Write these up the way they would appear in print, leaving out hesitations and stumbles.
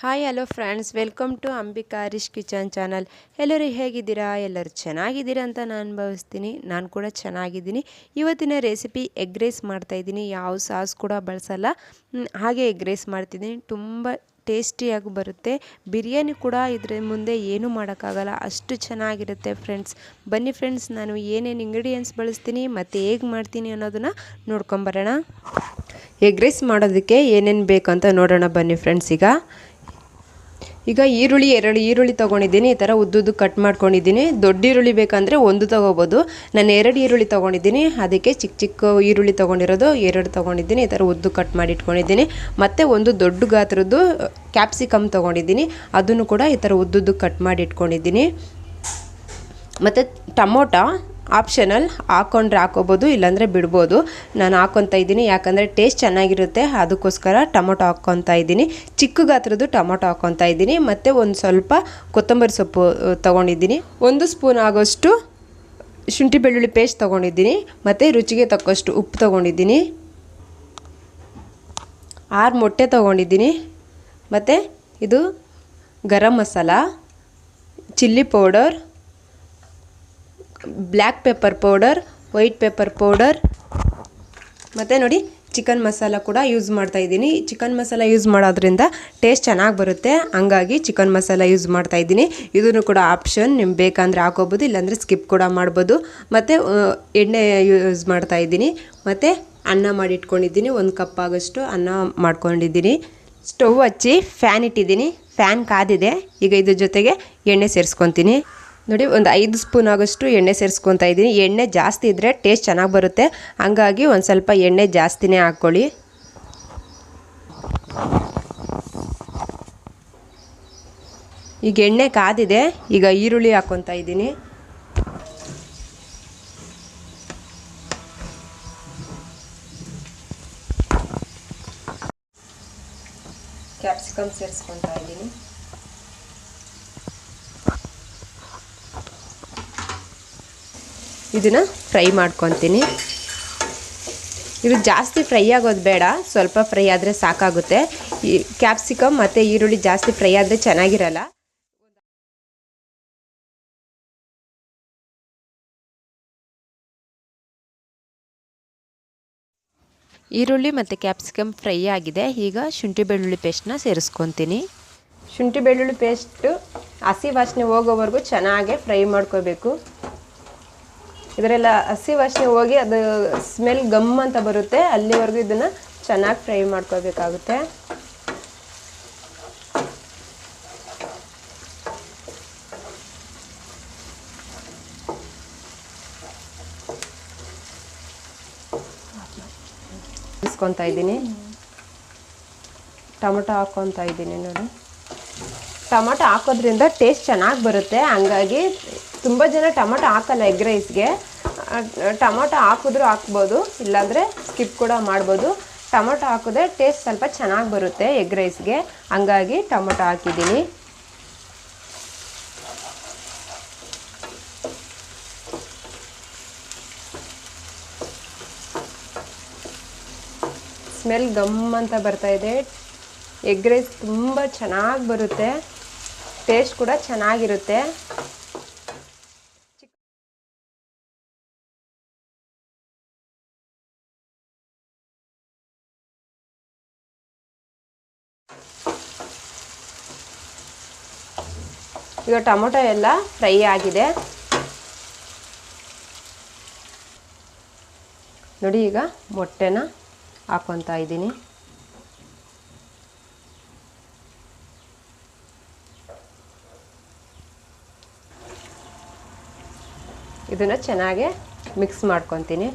Hi hello friends, welcome to Ambika ರಿಶ್ kitchen channel. ಎಲ್ಲರೂ ಹೇಗಿದ್ದೀರಾ? ಎಲ್ಲರೂ ಚೆನ್ನಾಗಿದ್ದೀರಾ ಅಂತ ನಾನು ಭಾವಿಸ್ತೀನಿ. ನಾನು ಕೂಡ ಚೆನ್ನಾಗಿದ್ದೀನಿ. ಇವತ್ತಿನ ರೆಸಿಪಿ ಎಗ್ ರೈಸ್ ಮಾಡ್ತಾಯಿದ್ದೀನಿ. ಯಾವ ಸಾಸ್ ಕೂಡ ಬಳಸಲ್ಲ, ಹಾಗೆ ಎಗ್ ರೈಸ್ ಮಾಡ್ತಿದ್ದೀನಿ. ತುಂಬ ಟೇಸ್ಟಿಯಾಗಿ ಬರುತ್ತೆ. ಬಿರಿಯಾನಿ ಕೂಡ ಇದ್ರ ಮುಂದೆ ಏನೂ ಮಾಡೋಕ್ಕಾಗಲ್ಲ, ಅಷ್ಟು ಚೆನ್ನಾಗಿರುತ್ತೆ ಫ್ರೆಂಡ್ಸ್. ಬನ್ನಿ ಫ್ರೆಂಡ್ಸ್, ನಾನು ಏನೇನು ಇಂಗ್ರೀಡಿಯೆಂಟ್ಸ್ ಬಳಸ್ತೀನಿ ಮತ್ತು ಹೇಗೆ ಮಾಡ್ತೀನಿ ಅನ್ನೋದನ್ನು ನೋಡ್ಕೊಂಬರೋಣ. ಎಗ್ ರೈಸ್ ಮಾಡೋದಕ್ಕೆ ಏನೇನು ಬೇಕಂತ ನೋಡೋಣ ಬನ್ನಿ ಫ್ರೆಂಡ್ಸ್. ಈಗ ಎರಡು ಈರುಳ್ಳಿ ತೊಗೊಂಡಿದ್ದೀನಿ. ಈ ಥರ ಉದ್ದುದ್ದು ಕಟ್ ಮಾಡ್ಕೊಂಡಿದ್ದೀನಿ. ದೊಡ್ಡ ಈರುಳ್ಳಿ ಬೇಕಂದರೆ ಒಂದು ತೊಗೋಬೋದು. ನಾನು 2 ಈರುಳ್ಳಿ ತೊಗೊಂಡಿದ್ದೀನಿ. ಅದಕ್ಕೆ ಚಿಕ್ಕ ಚಿಕ್ಕ ಈರುಳ್ಳಿ ತೊಗೊಂಡಿರೋದು 2 ತೊಗೊಂಡಿದ್ದೀನಿ. ಈ ಥರ ಉದ್ದು ಕಟ್ ಮಾಡಿ ಇಟ್ಕೊಂಡಿದ್ದೀನಿ. ಮತ್ತು ಒಂದು ದೊಡ್ಡ ಗಾತ್ರದ್ದು ಕ್ಯಾಪ್ಸಿಕಮ್ ತೊಗೊಂಡಿದ್ದೀನಿ. ಅದನ್ನು ಕೂಡ ಈ ಥರ ಉದ್ದುದ್ದು ಕಟ್ ಮಾಡಿ ಇಟ್ಕೊಂಡಿದ್ದೀನಿ. ಮತ್ತು ಟೊಮೊಟೊ ಆಪ್ಷನಲ್, ಹಾಕ್ಕೊಂಡ್ರೆ ಹಾಕೋಬೋದು, ಇಲ್ಲಾಂದರೆ ಬಿಡ್ಬೋದು. ನಾನು ಹಾಕ್ಕೊತಾ ಇದ್ದೀನಿ, ಯಾಕಂದರೆ ಟೇಸ್ಟ್ ಚೆನ್ನಾಗಿರುತ್ತೆ, ಅದಕ್ಕೋಸ್ಕರ ಟೊಮೊಟೊ ಹಾಕ್ಕೊತಾ ಇದ್ದೀನಿ. ಚಿಕ್ಕ ಗಾತ್ರದ್ದು ಟೊಮೊಟೊ ಹಾಕ್ಕೊತಾ ಇದ್ದೀನಿ. ಮತ್ತು ಒಂದು ಸ್ವಲ್ಪ ಕೊತ್ತಂಬರಿ ಸೊಪ್ಪು ತೊಗೊಂಡಿದ್ದೀನಿ. 1 ಸ್ಪೂನ್ ಆಗೋಷ್ಟು ಶುಂಠಿ ಬೆಳ್ಳುಳ್ಳಿ ಪೇಸ್ಟ್ ತೊಗೊಂಡಿದ್ದೀನಿ. ಮತ್ತು ರುಚಿಗೆ ತಕ್ಕಷ್ಟು ಉಪ್ಪು ತೊಗೊಂಡಿದ್ದೀನಿ. 6 ಮೊಟ್ಟೆ ತೊಗೊಂಡಿದ್ದೀನಿ. ಮತ್ತು ಇದು garam masala, chilli powder, black pepper powder, white pepper powder, ಮತ್ತು ನೋಡಿ ಚಿಕನ್ ಮಸಾಲ ಕೂಡ ಯೂಸ್ ಮಾಡ್ತಾಯಿದ್ದೀನಿ. ಚಿಕನ್ ಮಸಾಲ ಯೂಸ್ ಮಾಡೋದ್ರಿಂದ ಟೇಸ್ಟ್ ಚೆನ್ನಾಗಿ ಬರುತ್ತೆ, ಹಂಗಾಗಿ ಚಿಕನ್ ಮಸಾಲ ಯೂಸ್ ಮಾಡ್ತಾಯಿದ್ದೀನಿ. ಇದನ್ನು ಕೂಡ ಆಪ್ಷನ್, ನಿಮ್ಗೆ ಬೇಕಂದರೆ ಹಾಕೋಬೋದು, ಇಲ್ಲಾಂದರೆ ಸ್ಕಿಪ್ ಕೂಡ ಮಾಡ್ಬೋದು. ಮತ್ತು ಎಣ್ಣೆ ಯೂಸ್ ಮಾಡ್ತಾಯಿದ್ದೀನಿ. ಮತ್ತು ಅನ್ನ ಮಾಡಿ ಇಟ್ಕೊಂಡಿದ್ದೀನಿ. 1 ಕಪ್ ಆಗೋಷ್ಟು ಅನ್ನ ಮಾಡ್ಕೊಂಡಿದ್ದೀನಿ. ಸ್ಟವ್ ಹಚ್ಚಿ ಫ್ಯಾನ್ ಇಟ್ಟಿದ್ದೀನಿ. ಫ್ಯಾನ್ ಕಾದಿದೆ. ಈಗ ಇದ್ರ ಜೊತೆಗೆ ಎಣ್ಣೆ ಸೇರಿಸ್ಕೊತೀನಿ. ನೋಡಿ, ಒಂದು 5 ಸ್ಪೂನ್ ಆಗೋಷ್ಟು ಎಣ್ಣೆ ಸೇರಿಸ್ಕೊತಾ ಇದ್ದೀನಿ. ಎಣ್ಣೆ ಜಾಸ್ತಿ ಇದ್ದರೆ ಟೇಸ್ಟ್ ಚೆನ್ನಾಗಿ ಬರುತ್ತೆ, ಹಂಗಾಗಿ ಒಂದು ಸ್ವಲ್ಪ ಎಣ್ಣೆ ಜಾಸ್ತಿನೇ ಹಾಕ್ಕೊಳ್ಳಿ. ಈಗ ಎಣ್ಣೆ ಕಾದಿದೆ. ಈಗ ಈರುಳ್ಳಿ ಹಾಕ್ಕೊತಾ ಇದ್ದೀನಿ. ಕ್ಯಾಪ್ಸಿಕಮ್ ಸೇರಿಸ್ಕೊತಾ ಇದ್ದೀನಿ. ಇದನ್ನು ಫ್ರೈ ಮಾಡ್ಕೊತೀನಿ. ಇದು ಜಾಸ್ತಿ ಫ್ರೈ ಆಗೋದು ಬೇಡ, ಸ್ವಲ್ಪ ಫ್ರೈ ಆದರೆ ಸಾಕಾಗುತ್ತೆ. ಈ ಕ್ಯಾಪ್ಸಿಕಮ್ ಮತ್ತು ಈರುಳ್ಳಿ ಜಾಸ್ತಿ ಫ್ರೈ ಆದರೆ ಚೆನ್ನಾಗಿರಲ್ಲ. ಈರುಳ್ಳಿ ಮತ್ತು ಕ್ಯಾಪ್ಸಿಕಮ್ ಫ್ರೈ ಆಗಿದೆ. ಈಗ ಶುಂಠಿ ಬೆಳ್ಳುಳ್ಳಿ ಪೇಸ್ಟನ್ನ ಸೇರಿಸ್ಕೊತೀನಿ. ಶುಂಠಿ ಬೆಳ್ಳುಳ್ಳಿ ಪೇಸ್ಟು ಹಸಿ ವಾಸನೆ ಹೋಗೋವರೆಗೂ ಚೆನ್ನಾಗೆ ಫ್ರೈ ಮಾಡ್ಕೋಬೇಕು. ಇದರೆಲ್ಲ ಹಸಿ ವಾಸನೆ ಹೋಗಿ ಅದು ಸ್ಮೆಲ್ ಗಮ್ ಅಂತ ಬರುತ್ತೆ, ಅಲ್ಲಿವರೆಗೂ ಇದನ್ನು ಚೆನ್ನಾಗಿ ಫ್ರೈ ಮಾಡ್ಕೋಬೇಕಾಗುತ್ತೆ. ಇಸ್ಕೊತಾ ಇದ್ದೀನಿ. ಟೊಮೊಟೊ ಹಾಕ್ಕೊತಾ ಇದ್ದೀನಿ. ನೋಡಿ, ಟೊಮೊಟೊ ಹಾಕೋದ್ರಿಂದ ಟೇಸ್ಟ್ ಚೆನ್ನಾಗಿ ಬರುತ್ತೆ, ಹಂಗಾಗಿ ತುಂಬ ಜನ ಟೊಮೊಟೊ ಹಾಕಲ್ಲ ಎಗ್ ರೈಸ್ಗೆ. ಟೊಮೊಟೊ ಹಾಕಿದ್ರೂ ಹಾಕ್ಬೋದು, ಇಲ್ಲಾಂದರೆ ಸ್ಕಿಪ್ ಕೂಡ ಮಾಡ್ಬೋದು. ಟೊಮೊಟೊ ಹಾಕಿದ್ರೆ ಟೇಸ್ಟ್ ಸ್ವಲ್ಪ ಚೆನ್ನಾಗಿ ಬರುತ್ತೆ ಎಗ್ ರೈಸ್ಗೆ, ಹಂಗಾಗಿ ಟೊಮೊಟೊ ಹಾಕಿದ್ದೀನಿ. ಸ್ಮೆಲ್ ಗಮ್ ಅಂತ ಬರ್ತಾಯಿದೆ. ಎಗ್ ರೈಸ್ ತುಂಬ ಚೆನ್ನಾಗಿ ಬರುತ್ತೆ, ಟೇಸ್ಟ್ ಕೂಡ ಚೆನ್ನಾಗಿರುತ್ತೆ. ಈಗ ಟೊಮೊಟೊ ಎಲ್ಲ ಫ್ರೈ ಆಗಿದೆ. ನೋಡಿ, ಈಗ ಮೊಟ್ಟೆನ ಹಾಕ್ಕೊತಾ ಇದ್ದೀನಿ. ಇದನ್ನು ಚೆನ್ನಾಗಿ ಮಿಕ್ಸ್ ಮಾಡ್ಕೊತೀನಿ.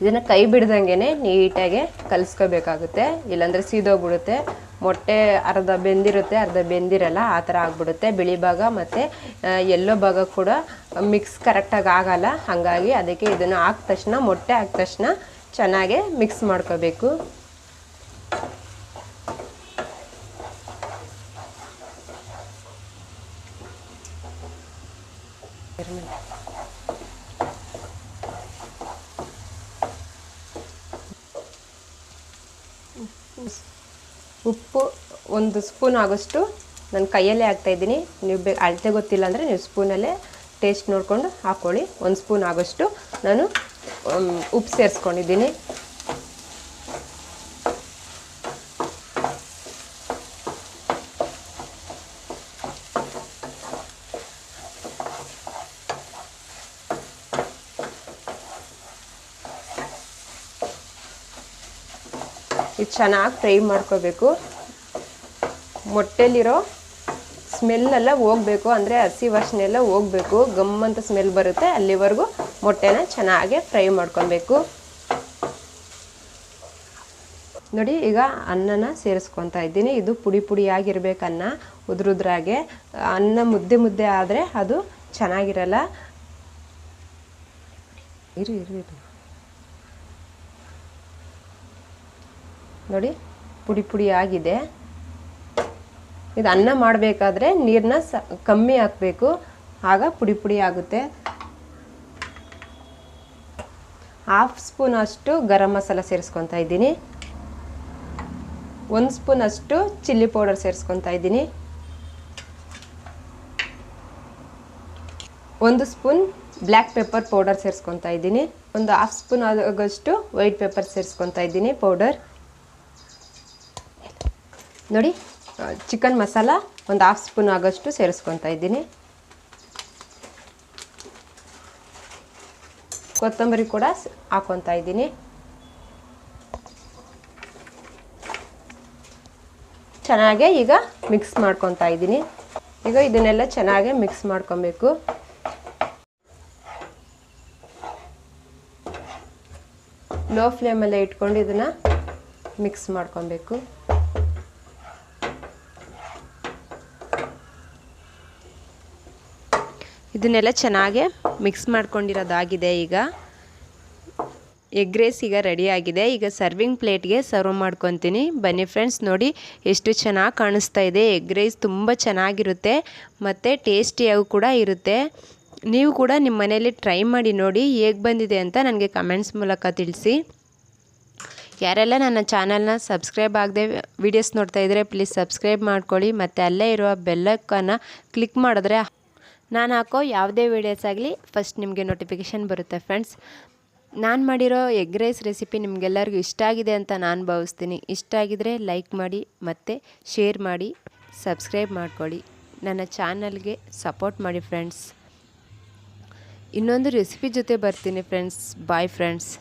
ಇದನ್ನು ಕೈ ಬಿಡ್ದಂಗೆ ನೀಟಾಗಿ ಕಲಿಸ್ಕೋಬೇಕಾಗುತ್ತೆ, ಇಲ್ಲಾಂದರೆ ಸೀದೋಗ್ಬಿಡುತ್ತೆ. ಮೊಟ್ಟೆ ಅರ್ಧ ಬೆಂದಿರುತ್ತೆ, ಅರ್ಧ ಬೆಂದಿರಲ್ಲ, ಆ ಥರ ಆಗಿಬಿಡುತ್ತೆ. ಬಿಳಿ ಭಾಗ ಮತ್ತು ಎಲ್ಲೋ ಭಾಗ ಕೂಡ ಮಿಕ್ಸ್ ಕರೆಕ್ಟಾಗಿ ಆಗಲ್ಲ. ಹಾಗಾಗಿ ಅದಕ್ಕೆ ಇದನ್ನು ಹಾಕಿದ ತಕ್ಷಣ, ಮೊಟ್ಟೆ ಹಾಕಿದ ತಕ್ಷಣ ಚೆನ್ನಾಗಿ ಮಿಕ್ಸ್ ಮಾಡ್ಕೋಬೇಕು. ಉಪ್ಪು 1 ಸ್ಪೂನ್ ಆಗೋಷ್ಟು ನಾನು ಕೈಯಲ್ಲೇ ಹಾಕ್ತಾಯಿದ್ದೀನಿ. ನೀವು ಅಳತೆ ಗೊತ್ತಿಲ್ಲ ಅಂದರೆ ನೀವು ಸ್ಪೂನಲ್ಲೇ ಟೇಸ್ಟ್ ನೋಡಿಕೊಂಡು ಹಾಕ್ಕೊಳ್ಳಿ. 1 ಸ್ಪೂನ್ ಆಗೋಷ್ಟು ನಾನು ಉಪ್ಪು ಸೇರಿಸ್ಕೊಂಡಿದ್ದೀನಿ. ಇದು ಚೆನ್ನಾಗಿ ಫ್ರೈ ಮಾಡ್ಕೋಬೇಕು. ಮೊಟ್ಟೆಲಿರೋ ಸ್ಮೆಲ್ಲೆಲ್ಲ ಹೋಗಬೇಕು, ಅಂದರೆ ಹಸಿ ವಾಸನೆ ಎಲ್ಲ ಹೋಗಬೇಕು. ಗಮ್ಮಂತ ಸ್ಮೆಲ್ ಬರುತ್ತೆ, ಅಲ್ಲಿವರೆಗೂ ಮೊಟ್ಟೆನ ಚೆನ್ನಾಗಿ ಫ್ರೈ ಮಾಡ್ಕೊಬೇಕು. ನೋಡಿ, ಈಗ ಅನ್ನನ ಸೇರಿಸ್ಕೊತಾ ಇದ್ದೀನಿ. ಇದು ಪುಡಿ ಪುಡಿಯಾಗಿರ್ಬೇಕು, ಅನ್ನ ಉದ್ರುದ್ರಾಗೆ. ಅನ್ನ ಮುದ್ದೆ ಮುದ್ದೆ ಆದರೆ ಅದು ಚೆನ್ನಾಗಿರಲ್ಲ. ನೋಡಿ, ಪುಡಿ ಪುಡಿ ಆಗಿದೆ. ಇದು ಅನ್ನ ಮಾಡಬೇಕಾದ್ರೆ ನೀರನ್ನ ಕಮ್ಮಿ ಹಾಕಬೇಕು, ಆಗ ಪುಡಿ ಪುಡಿ ಆಗುತ್ತೆ. 1/2 ಸ್ಪೂನ್ ಅಷ್ಟು ಗರಂ ಮಸಾಲ ಸೇರಿಸ್ಕೊತಾ ಇದ್ದೀನಿ. 1 ಸ್ಪೂನ್ ಅಷ್ಟು ಚಿಲ್ಲಿ ಪೌಡರ್ ಸೇರಿಸ್ಕೊತಾ ಇದ್ದೀನಿ. 1 ಸ್ಪೂನ್ ಬ್ಲ್ಯಾಕ್ ಪೆಪ್ಪರ್ ಪೌಡರ್ ಸೇರಿಸ್ಕೊತಾ ಇದ್ದೀನಿ. 1/2 ಸ್ಪೂನ್ ಆಗೋಷ್ಟು ವೈಟ್ ಪೆಪ್ಪರ್ ಸೇರಿಸ್ಕೊತಾ ಇದ್ದೀನಿ ಪೌಡರ್. ನೋಡಿ, ಚಿಕನ್ ಮಸಾಲ 1/2 ಸ್ಪೂನ್ ಆಗೋಷ್ಟು ಸೇರಿಸ್ಕೊತಾ ಇದ್ದೀನಿ. ಕೊತ್ತಂಬರಿ ಕೂಡ ಹಾಕ್ಕೊತಾ ಇದ್ದೀನಿ. ಚೆನ್ನಾಗೆ ಈಗ ಮಿಕ್ಸ್ ಮಾಡ್ಕೊತಾ ಇದ್ದೀನಿ. ಈಗ ಇದನ್ನೆಲ್ಲ ಚೆನ್ನಾಗೆ ಮಿಕ್ಸ್ ಮಾಡ್ಕೊಬೇಕು. ಲೋ ಫ್ಲೇಮಲ್ಲೇ ಇಟ್ಕೊಂಡು ಇದನ್ನು ಮಿಕ್ಸ್ ಮಾಡ್ಕೊಬೇಕು. ಇದನ್ನೆಲ್ಲ ಚೆನ್ನಾಗಿ ಮಿಕ್ಸ್ ಮಾಡ್ಕೊಂಡಿರೋದಾಗಿದೆ. ಈಗ ಎಗ್ ರೈಸ್ ಈಗ ರೆಡಿಯಾಗಿದೆ. ಈಗ ಸರ್ವಿಂಗ್ ಪ್ಲೇಟ್ಗೆ ಸರ್ವ್ ಮಾಡ್ಕೊತೀನಿ. ಬನ್ನಿ ಫ್ರೆಂಡ್ಸ್, ನೋಡಿ ಎಷ್ಟು ಚೆನ್ನಾಗಿ ಕಾಣಿಸ್ತಾ ಇದೆ. ಎಗ್ ರೈಸ್ ತುಂಬ ಚೆನ್ನಾಗಿರುತ್ತೆ ಮತ್ತು ಟೇಸ್ಟಿಯಾಗೂ ಕೂಡ ಇರುತ್ತೆ. ನೀವು ಕೂಡ ನಿಮ್ಮ ಮನೆಯಲ್ಲಿ ಟ್ರೈ ಮಾಡಿ ನೋಡಿ, ಹೇಗೆ ಬಂದಿದೆ ಅಂತ ನನಗೆ ಕಮೆಂಟ್ಸ್ ಮೂಲಕ ತಿಳಿಸಿ. ಯಾರೆಲ್ಲ ನನ್ನ ಚಾನಲ್ನ ಸಬ್ಸ್ಕ್ರೈಬ್ ಆಗದೆ ವಿಡಿಯೋಸ್ ನೋಡ್ತಾ ಇದ್ದರೆ ಪ್ಲೀಸ್ ಸಬ್ಸ್ಕ್ರೈಬ್ ಮಾಡ್ಕೊಳ್ಳಿ. ಮತ್ತು ಅಲ್ಲೇ ಇರುವ ಬೆಲ್ಲೈಕನ್ನ ಕ್ಲಿಕ್ ಮಾಡಿದ್ರೆ ನಾನು ಹಾಕೋ ಯಾವುದೇ ವೀಡಿಯೋಸ್ ಆಗಲಿ ಫಸ್ಟ್ ನಿಮಗೆ ನೋಟಿಫಿಕೇಷನ್ ಬರುತ್ತೆ. ಫ್ರೆಂಡ್ಸ್, ನಾನು ಮಾಡಿರೋ ಎಗ್ ರೈಸ್ ರೆಸಿಪಿ ನಿಮಗೆಲ್ಲರಿಗೂ ಇಷ್ಟ ಆಗಿದೆ ಅಂತ ನಾನು ಭಾವಿಸ್ತೀನಿ. ಇಷ್ಟ ಆಗಿದರೆ ಲೈಕ್ ಮಾಡಿ ಮತ್ತು ಶೇರ್ ಮಾಡಿ, ಸಬ್ಸ್ಕ್ರೈಬ್ ಮಾಡ್ಕೊಳ್ಳಿ. ನನ್ನ ಚಾನಲ್ಗೆ ಸಪೋರ್ಟ್ ಮಾಡಿ ಫ್ರೆಂಡ್ಸ್. ಇನ್ನೊಂದು ರೆಸಿಪಿ ಜೊತೆ ಬರ್ತೀನಿ ಫ್ರೆಂಡ್ಸ್. Bye friends.